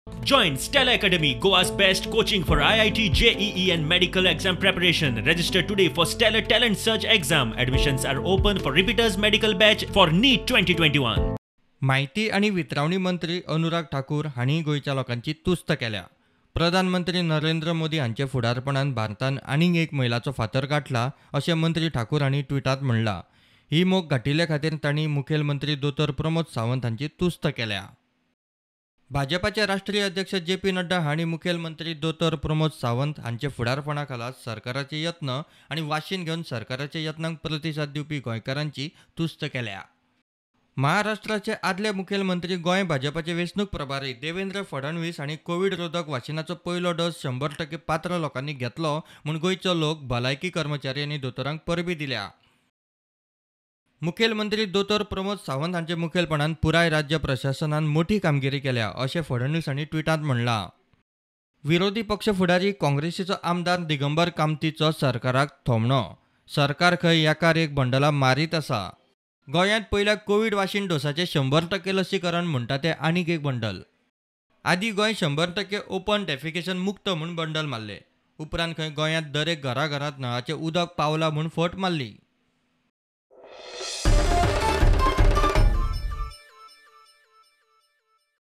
Join Stella Academy, Goa's best coaching for IIT, JEE and medical exam preparation. Register today for Stellar Talent Search exam. Admissions are open for repeaters medical batch for NEET 2021. माहिती आणि वितरवणी मंत्री अनुराग ठाकूर हांणी गोंयच्या लोकांची तुस्त केल्या. प्रधानमंत्री नरेंद्र मोदी हांचे फुडारपणान भारतान आनीक एक मैलाचो फातर गाठला अशें मंत्री ठाकूर हांणी ट्विटांत म्हणलां. ही मोख गाठिल्ले खातीर तांणी मुखेलमंत्री दोतोर प्रमोद सावंत हांची तुस्त केल्या. भाजपाचे राष्ट्रीय अध्यक्ष जे.पी. नड्डा हांणी मुखेलमंत्री दोतोर प्रमोद सावंत हांचे फुडारपणा खाला सरकाराचे यत्न आनी वाशीन घेवन सरकाराच्या यत्नांक प्रतिसाद दिवपी गोंयकारांची तुस्त केल्या. महाराष्ट्राचे आदले मुखेलमंत्री गोंय भाजपाचे वेंचणूक प्रभारी देवेंद्र फडणवीस हांणी कोविड रोधक वाशिनाचो पयलो डोस 100% पात्र लोकांनी घेतलो म्हूण गोंयचो लोक भलायकी कर्मचारी आनी दोतोरांक परबी दिल्या. मुखेलमंत्री दोतोर प्रमोद सावंत हांचे मुखेलपणान पुराय राज्य प्रशासनान मोठी कामगिरी केल्या अशें फडणवीस हांणी ट्विटांत म्हणलां. विरोधी पक्ष फुडारी काँग्रेसीचो आमदार दिगंबर कामतीचो सरकाराक थोमणो. सरकार खंय एकार एक बंडलां मारीत आसा. गोंयांत पयल्या कोविड वाशीन डोसाचें 100% लसीकरण म्हणटा तें आनीक एक बंडल. आदीं गोंय 100% ओपन डेफिकेशन मुक्त म्हूण बंडल मारले. उपरांत खंय गोंयांत दरेक घराघरांत नळाचें उदक पावलां म्हूण फट मारली.